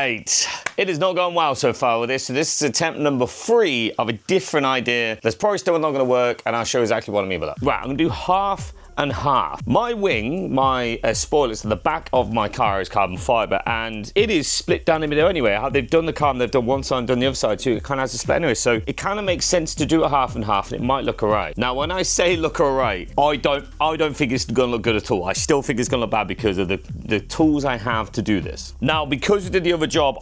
right, it has not gone well so far with this. So this is attempt number 3 of a different idea that's probably still not going to work, and I'll show you exactly what I mean by that. Right, I'm going to do half and half. My wing, my spoilers to the back of my car is carbon fiber, and it is split down the middle anyway. How they've done the carbon, they've done one side and done the other side too. It kind of has a split anyway, so it kind of makes sense to do it half and half, and it might look alright. Now, when I say look alright, I don't think it's gonna look good at all. I still think it's gonna look bad because of the tools I have to do this. Now, because we did the other job,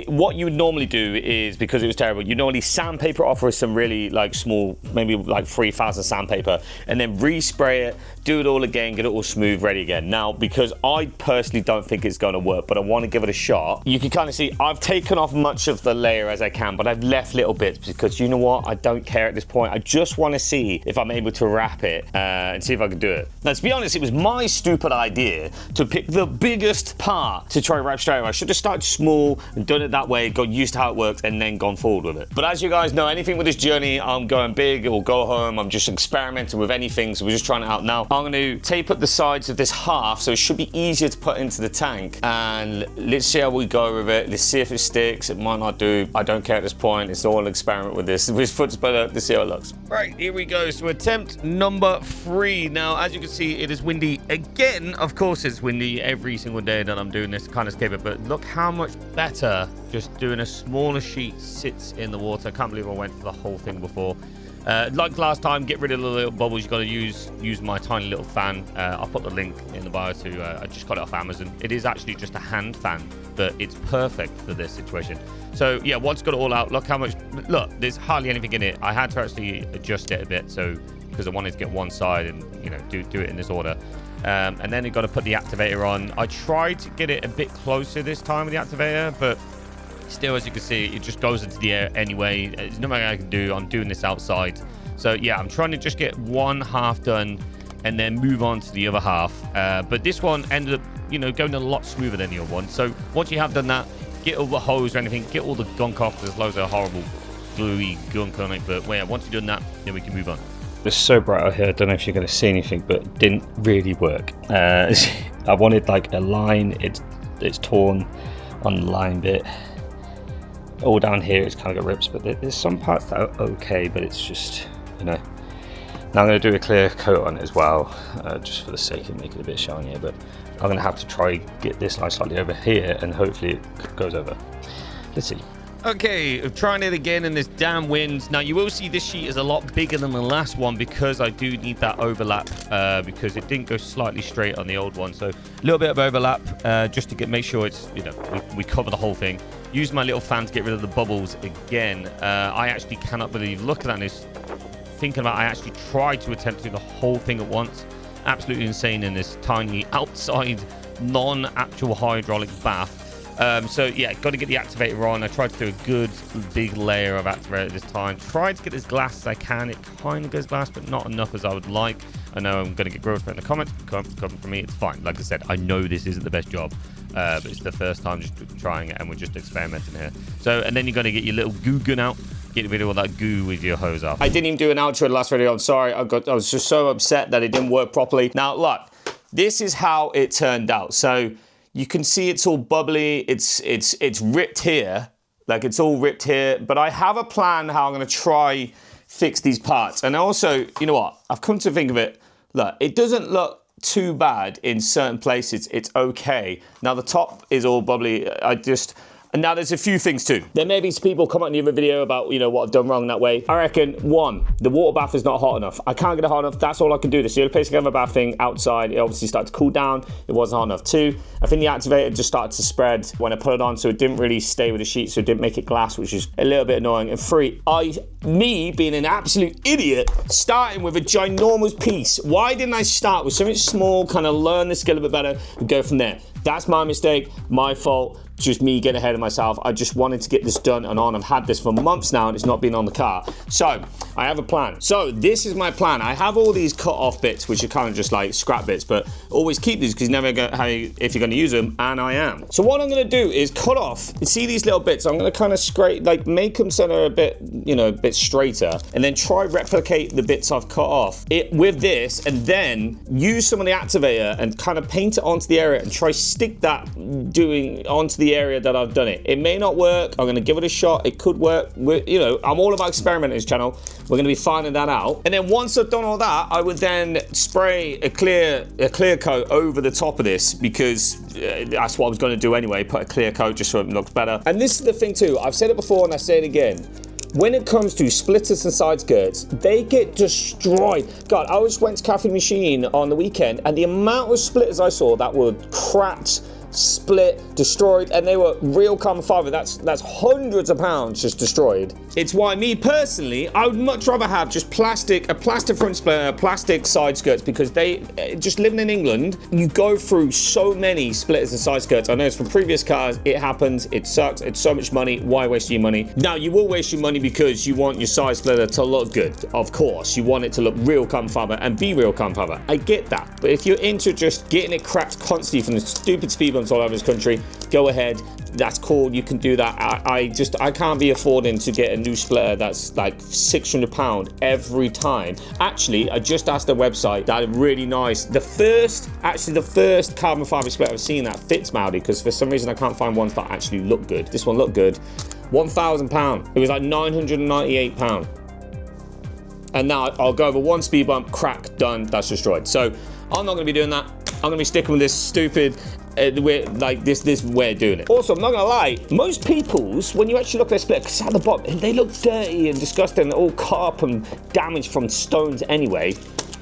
what you would normally do is, because it was terrible, you normally sandpaper it off with some really like small, maybe like 3,000 sandpaper, and then respray it, do it all again, get it all smooth, ready again. Now, because I personally don't think it's gonna work, but I wanna give it a shot, you can kind of see I've taken off much of the layer as I can, but I've left little bits because you know what? I don't care at this point. I just wanna see if I'm able to wrap it and see if I can do it. Now, to be honest, it was my stupid idea to pick the biggest part to try to wrap straight away. I should have started small and done it that way, got used to how it works, and then gone forward with it. But as you guys know, anything with this journey, I'm going big or go home. I'm just experimenting with anything, so we're just trying it out now. I'm gonna tape up the sides of this half, so it should be easier to put into the tank, and let's see how we go with it. Let's see if it sticks. It might not do. I don't care at this point. It's all an experiment with this. Let's put together to see how it looks. Right, here we go. So attempt number 3. Now, as you can see, it is windy again. Of course, it's windy every single day that I'm doing this kind of skipper, but look how much better just doing a smaller sheet sits in the water. I can't believe I went for the whole thing before. Like last time, get rid of the little bubbles. You got to use my tiny little fan. I'll put the link in the bio to. I just got it off Amazon. It is actually just a hand fan, but it's perfect for this situation. So yeah, once got it all out, look how much. Look, there's hardly anything in it. I had to actually adjust it a bit, so because I wanted to get one side and do it in this order. And then you got to put the activator on. I tried to get it a bit closer this time with the activator, but still, as you can see, it just goes into the air anyway. There's nothing I can do. I'm doing this outside. So yeah, I'm trying to just get one half done and then move on to the other half. But this one ended up, going a lot smoother than the other one. So once you have done that, get all the hose or anything, get all the gunk off. There's loads of horrible gluey gunk on it. But yeah, once you've done that, then we can move on. It's so bright out here. I don't know if you're going to see anything, but it didn't really work. I wanted like a line. It's torn on the line bit. All down here it's kind of got rips, but there's some parts that are okay, but it's just, Now I'm going to do a clear coat on it as well, just for the sake of making it a bit shinier, but I'm going to have to try get this line slightly over here, and hopefully it goes over. Let's see. Okay, I'm trying it again in this damn wind. Now, you will see this sheet is a lot bigger than the last one because I do need that overlap because it didn't go slightly straight on the old one. So a little bit of overlap just to make sure it's, we cover the whole thing. Use my little fan to get rid of the bubbles again. I actually cannot believe, looking at this, thinking about I actually tried to attempt to do the whole thing at once. Absolutely insane in this tiny outside non-actual hydraulic bath. So yeah, got to get the activator on. I tried to do a good big layer of activator this time. Tried to get as glass as I can. It kind of goes glass, but not enough as I would like. I know I'm going to get growth for it in the comments. Coming from me, it's fine. Like I said, I know this isn't the best job, but it's the first time just trying it, and we're just experimenting here. So, and then you're going to get your little goo gun out. Get rid of all that goo with your hose up. I didn't even do an outro in the last video. I'm sorry. I was just so upset that it didn't work properly. Now, look, this is how it turned out. So you can see it's all bubbly. It's ripped here. Like, it's all ripped here. But I have a plan how I'm going to try fix these parts. And also, you know what? I've come to think of it. Look, it doesn't look too bad in certain places. It's okay. Now, the top is all bubbly. And now there's a few things too. There may be some people comment in the other video about, what I've done wrong that way. I reckon, 1, the water bath is not hot enough. I can't get it hot enough. That's all I can do. This is the only place I can have a bath thing outside. It obviously started to cool down. It wasn't hot enough. 2, I think the activator just started to spread when I put it on, so it didn't really stay with the sheet, so it didn't make it glass, which is a little bit annoying. And 3, me being an absolute idiot, starting with a ginormous piece. Why didn't I start with something small, kind of learn the skill a bit better, and go from there? That's my mistake, my fault. Just me getting ahead of myself. I just wanted to get this done and on. I've had this for months now and it's not been on the car. So I have a plan. So this is my plan. I have all these cut off bits, which are kind of just like scrap bits, but always keep these because you never know if you're going to use them, and I am. So what I'm going to do is cut off, see these little bits, I'm going to kind of scrape, like make them center a bit, you know, a bit straighter, and then try replicate the bits I've cut off it with this, and then use some of the activator and kind of paint it onto the area and try stick that onto the area that I've done it. It may not work. I'm going to give it a shot. It could work. You know, I'm all about experimenting this channel. We're going to be finding that out. And then once I've done all that, I would then spray a clear coat over the top of this, because that's what I was going to do anyway, put a clear coat just so it looks better. And this is the thing too, I've said it before and I say it again. When it comes to splitters and side skirts, they get destroyed. God, I just went to Cafe Machine on the weekend, and the amount of splitters I saw that were cracked, split, destroyed, and they were real carbon fiber. That's hundreds of pounds just destroyed. It's why me personally, I would much rather have just a plastic front splitter, plastic side skirts, because they, just living in England, you go through so many splitters and side skirts. I know it's from previous cars, it happens, it sucks, it's so much money, why waste your money? Now, you will waste your money because you want your side splitter to look good, of course. You want it to look real carbon fiber and be real carbon fiber. I get that, but if you're into just getting it cracked constantly from the stupid speed bumps all over this country, go ahead, that's cool, you can do that. I can't be affording to get a new splitter that's like £600 every time. Actually, I just asked the website, that is really nice. The first carbon fiber splitter I've seen that fits Maudi, because for some reason I can't find ones that actually look good. This one looked good. £1,000. It was like £998. And now I'll go over one speed bump, crack, done, that's destroyed. So I'm not gonna be doing that. I'm gonna be sticking with this stupid this way of doing it. Also, I'm not gonna lie, most people's, when you actually look at their splitter, because at the bottom, they look dirty and disgusting, all cut up and damaged from stones anyway.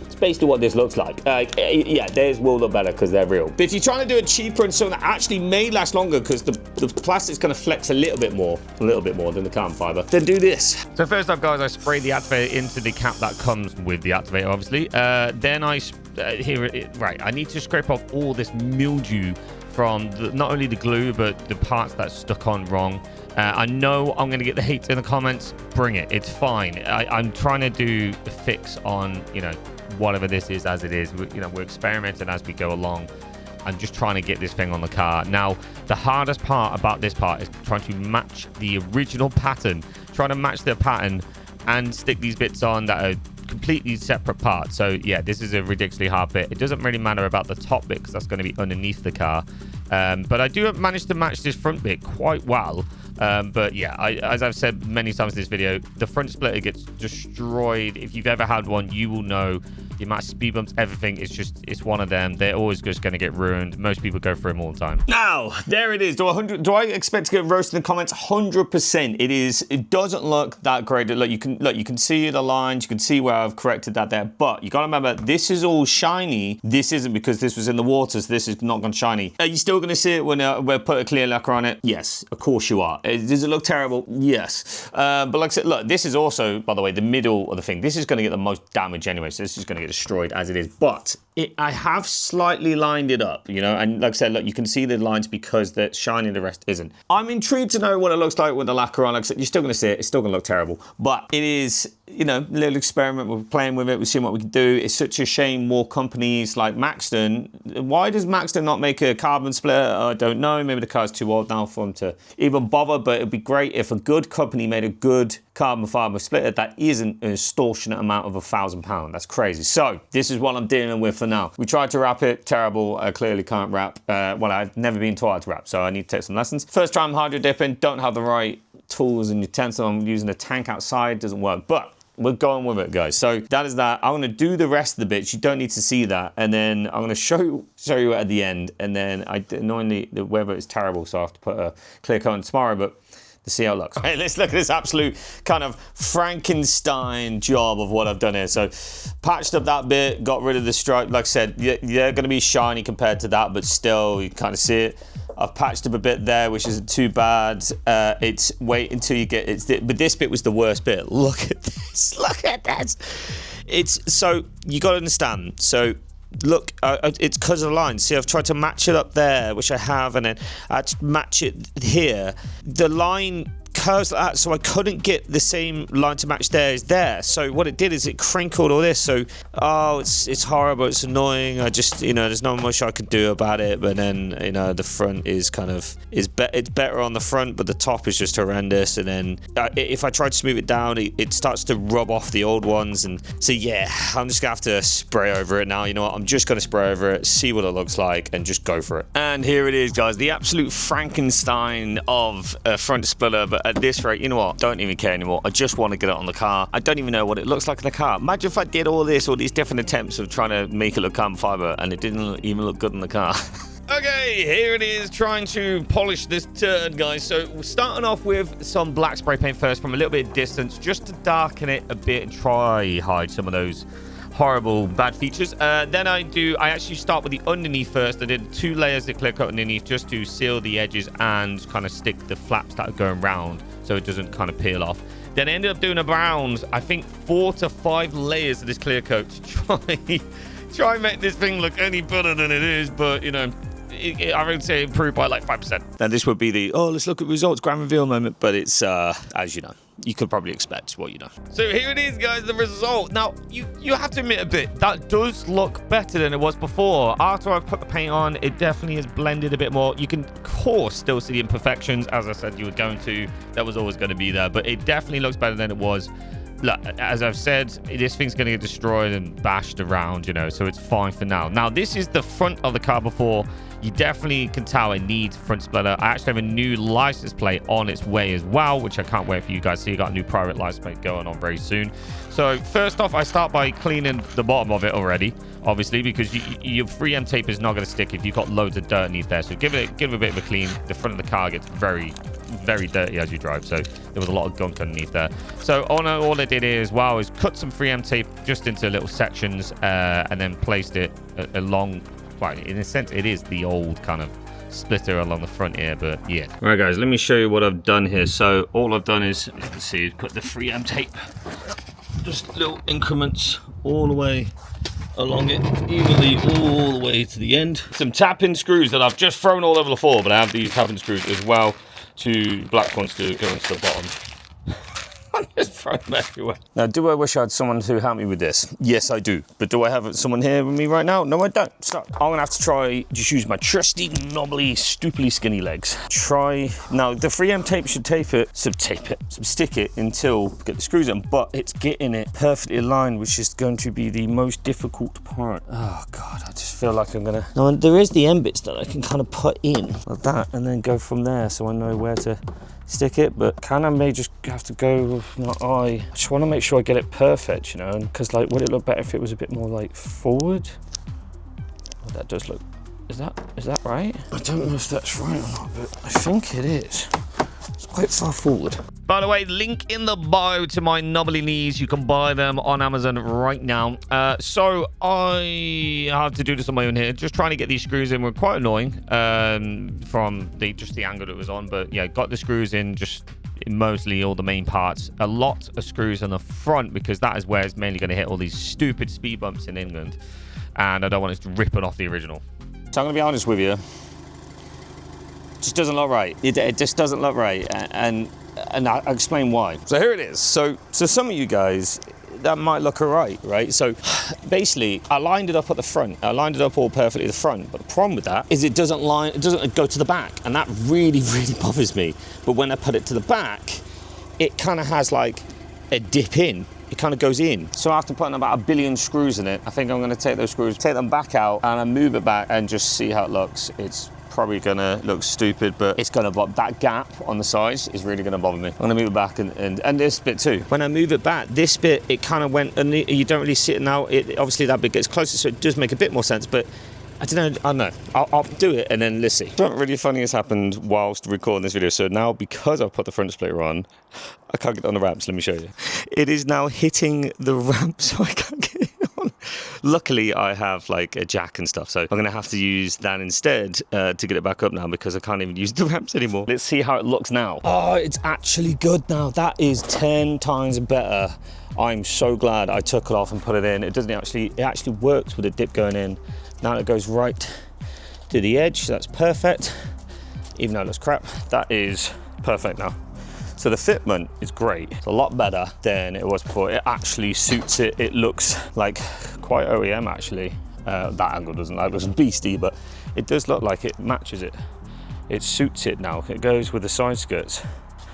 It's basically what this looks like. Yeah, theirs will look better because they're real. But if you're trying to do it cheaper and something that actually may last longer, because the plastic's gonna flex a little bit more than the carbon fiber, then do this. So first up, guys, I spray the activator into the cap that comes with the activator, obviously. Then I I need to scrape off all this mildew from not only the glue, but the parts that's stuck on wrong. I know I'm going to get the hate in the comments. Bring it. It's fine. I'm trying to do a fix on, you know, whatever this is as it is. We're experimenting as we go along. I'm just trying to get this thing on the car. Now, the hardest part about this part is trying to match the original pattern. Trying to match the pattern and stick these bits on that are completely separate parts. So yeah, this is a ridiculously hard bit. It doesn't really matter about the top bit because that's going to be underneath the car, but I do manage to match this front bit quite well. But yeah, as I've said many times in this video, the front splitter gets destroyed. If you've ever had one, you will know the amount of speed bumps, everything. It's one of them. They're always just going to get ruined. Most people go through them all the time. Now, there it is. Do I expect to get roasted in the comments? 100%. It doesn't look that great. Look, you can see the lines. You can see where I've corrected that there. But you got to remember, this is all shiny. This isn't, because this was in the water, so this is not gone shiny. Are you still going to see it when we put a clear lacquer on it? Yes, of course you are. Does it look terrible? Yes. But like I said, look, this is also, by the way, the middle of the thing. This is going to get the most damage anyway, so this is going to get destroyed as it is. But I have slightly lined it up, you know, and like I said, look, you can see the lines because they're shiny, the rest isn't. I'm intrigued to know what it looks like with the lacquer on. Like I said, you're still going to see it. It's still going to look terrible, but it is, you know, a little experiment. We're playing with it. We're seeing what we can do. It's such a shame more companies like Maxton. Why does Maxton not make a carbon splitter? I don't know. Maybe the car's too old now for them to even bother, but it'd be great if a good company made a good carbon fiber splitter that isn't an extortionate amount of £1,000. That's crazy. So this is what I'm dealing with for now. We tried to wrap it, terrible. I clearly can't wrap. Well, I've never been taught how to wrap, so I need to take some lessons. First time hydro dipping, don't have the right tools and utensils. I'm using a tank outside, doesn't work, but we're going with it, guys. So that is that. I'm going to do the rest of the bits. You don't need to see that. And then I'm going to show you at the end. And then annoyingly, the weather is terrible, so I have to put a clear coat on tomorrow, but to see how it looks. Right, let's look at this absolute kind of Frankenstein job of what I've done here. So patched up that bit, got rid of the stripe. Like I said, they're going to be shiny compared to that, but still you can kind of see it. I've patched up a bit there, which isn't too bad. It's wait until you get but this bit was the worst bit. Look at this. Look at this. It's so you got to understand. So look, it's because of the lines. See, I've tried to match it up there, which I have, and then I match it here. The line curves like that, so I couldn't get the same line to match there as there. So what it did is it crinkled all this. So, oh, it's horrible, it's annoying. I just, you know, there's not much I could do about it. But then, you know, the front is kind of, it's better on the front, but the top is just horrendous. And then if I try to smooth it down, it starts to rub off the old ones. And so, yeah, I'm just gonna have to spray over it now. You know what, I'm just gonna spray over it, see what it looks like, and just go for it. And here it is, guys, the absolute Frankenstein of a front splitter. But at this rate, you know what, don't even care anymore. I just want to get it on the car. I don't even know what it looks like in the car. Imagine if I did all these different attempts of trying to make it look carbon fiber and it didn't even look good in the car. Okay, here it is, trying to polish this turd, guys. So we're starting off with some black spray paint first from a little bit of distance, just to darken it a bit and try hide some of those horrible bad features. Then I actually start with the underneath first. I did 2 layers of clear coat underneath just to seal the edges and kind of stick the flaps that are going round so it doesn't kind of peel off. Then I ended up doing around, I think, 4 to 5 layers of this clear coat to try and make this thing look any better than it is. But, you know, I would say improved by like 5%. Now this would be the, oh, let's look at results, grand reveal moment, but it's, as you know, you could probably expect what you know. So here it is, guys, the result. Now, you have to admit a bit, that does look better than it was before. After I've put the paint on, it definitely has blended a bit more. You can, of course, still see the imperfections. As I said, you were going to, that was always going to be there, but it definitely looks better than it was. Look, as I've said, this thing's going to get destroyed and bashed around, you know, so it's fine for now. Now, this is the front of the car before. You definitely can tell it needs front splitter. I actually have a new license plate on its way as well, which I can't wait for you guys to see. You got a new private license plate going on very soon. So first off, I start by cleaning the bottom of it already, obviously, because your 3M tape is not going to stick if you've got loads of dirt underneath there. So give it a bit of a clean. The front of the car gets very, very dirty as you drive, so there was a lot of gunk underneath there. So all I did here as well is cut some 3M tape just into little sections and then placed it along. Well, in a sense, it is the old kind of splitter along the front here, but yeah. All right, guys, let me show you what I've done here. So all I've done is, you can see, put the 3M tape, just little increments all the way along it, evenly all the way to the end. Some tap-in screws that I've just thrown all over the floor, but I have these tap-in screws as well, 2 black ones to go into the bottom. I'm just throwing them everywhere. Now, do I wish I had someone to help me with this? Yes, I do. But do I have someone here with me right now? No, I don't. So I'm gonna have to try just use my trusty, knobbly, stupidly skinny legs. Now, the 3M tape should stick it until we get the screws in, but it's getting it perfectly aligned, which is going to be the most difficult part. Oh God, I just feel like I'm gonna. Now, there is the end bits that I can kind of put in like that, and then go from there, so I know where to stick it, but I may just have to go with my eye. I just want to make sure I get it perfect, you know, because like, would it look better if it was a bit more like forward? Oh, that does look, is that right? I don't know if that's right or not, but I think it is. It's quite far forward. By the way, link in the bio to my knobbly knees. You can buy them on Amazon right now. So I have to do this on my own here. Just trying to get these screws in were quite annoying from just the angle it was on. But yeah, got the screws in just mostly all the main parts. A lot of screws on the front because that is where it's mainly going to hit all these stupid speed bumps in England. And I don't want it to rip it off the original. So I'm going to be honest with you. Just doesn't look right. It just doesn't look right, and I'll explain why. So here it is. So some of you guys, that might look alright, right? So basically, I lined it up at the front. I lined it up all perfectly at the front. But the problem with that is it doesn't go to the back, and that really, really bothers me. But when I put it to the back, it kind of has like a dip in. It kind of goes in. So after putting about 1 billion screws in it, I think I'm going to take those screws, take them back out, and I move it back and just see how it looks. It's probably gonna look stupid, but it's gonna bother. That gap on the sides is really gonna bother me. I'm gonna move it back and this bit too. When I move it back, this bit, it kind of went, and you don't really see it now. Obviously that bit gets closer, so it does make a bit more sense, but I don't know. I'll do it and then let's see. Something really funny has happened whilst recording this video. So now, because I've put the front splitter on, I can't get it on the ramps. Let me show you. It is now hitting the ramp, so I can't get it on. Luckily, I have like a jack and stuff, so I'm going to have to use that instead to get it back up now because I can't even use the ramps anymore. Let's see how it looks now. Oh, it's actually good now. That is 10 times better. I'm so glad I took it off and put it in. It actually works with the dip going in. Now it goes right to the edge, so that's perfect. Even though it looks crap, that is perfect now. So the fitment is great. It's a lot better than it was before. It actually suits it. It looks like quite OEM actually. That angle doesn't look beastie, but it does look like it matches it. It suits it now. It goes with the side skirts.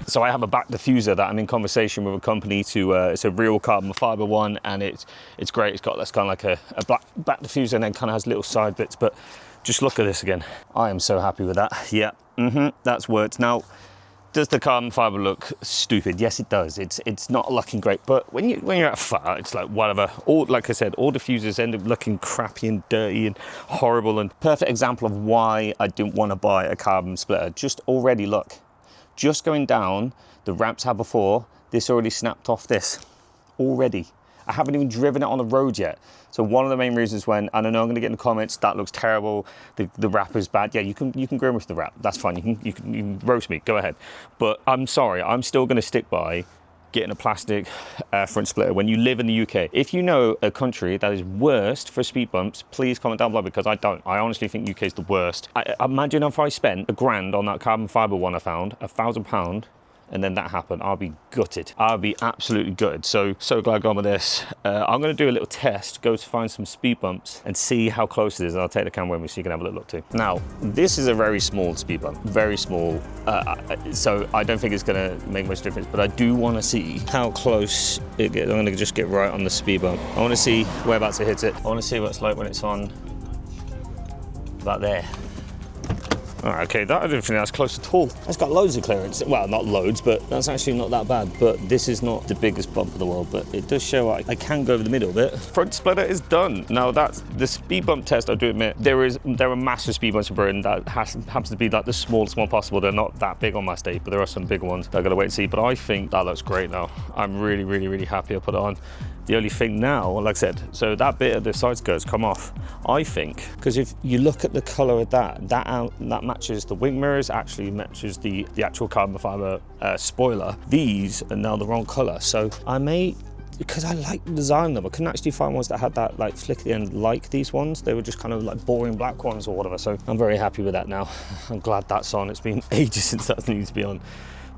So I have a back diffuser that I'm in conversation with a company to, it's a real carbon fiber one, and it's great. It's got this kind of like a black back diffuser and then kind of has little side bits, but just look at this again. I am so happy with that. Yeah, that's worked. Now, does the carbon fiber look stupid? Yes, it does. It's not looking great, but when you're at far, it's like whatever. All, like I said, all diffusers end up looking crappy and dirty and horrible. And perfect example of why I didn't want to buy a carbon splitter. Just already look, just going down the ramps I had before, this already snapped off this already. I haven't even driven it on the road yet. So one of the main reasons when, and I know I'm gonna get in the comments, that looks terrible, the wrap is bad. Yeah, you can grill me with the wrap, that's fine. You can roast me, go ahead. But I'm sorry, I'm still gonna stick by getting a plastic front splitter when you live in the UK. If you know a country that is worst for speed bumps, please comment down below, because I don't. I honestly think UK is the worst. I imagine if I spent £1,000 on that carbon fiber one I found, £1,000, and then that happened, I'll be gutted. I'll be absolutely gutted. So glad I got on with this. I'm gonna do a little test, go to find some speed bumps and see how close it is. And I'll take the camera with me so you can have a little look too. Now, this is a very small speed bump, very small. So I don't think it's gonna make much difference, but I do wanna see how close it gets. I'm gonna just get right on the speed bump. I wanna see whereabouts it hits it. I wanna see what it's like when it's on about there. All right, okay, I don't think that's close at all. It's got loads of clearance. Well, not loads, but that's actually not that bad. But this is not the biggest bump in the world, but it does show I can go over the middle a bit. Front splitter is done. Now that's the speed bump test, I do admit. There are massive speed bumps in Britain that happens to be like the smallest one possible. They're not that big on my state, but there are some big ones that I gotta wait and see. But I think that looks great now. I'm really, really, really happy I put it on. The only thing now, like I said, so that bit of the side skirts come off, I think, because if you look at the color of that matches the wing mirrors, actually matches the actual carbon fiber spoiler. These are now the wrong color. So I may, because I like the design of them, I couldn't actually find ones that had that like flick at the end like these ones. They were just kind of like boring black ones or whatever. So I'm very happy with that now. I'm glad that's on. It's been ages since that needs to be on.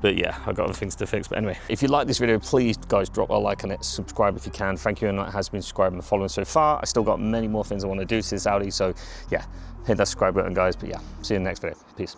But yeah, I've got other things to fix. But anyway, if you like this video, please guys drop a like on it, subscribe if you can. Thank you anyone that has been subscribing and following so far. I still got many more things I want to do to this Audi. So yeah, hit that subscribe button guys. But yeah, see you in the next video. Peace.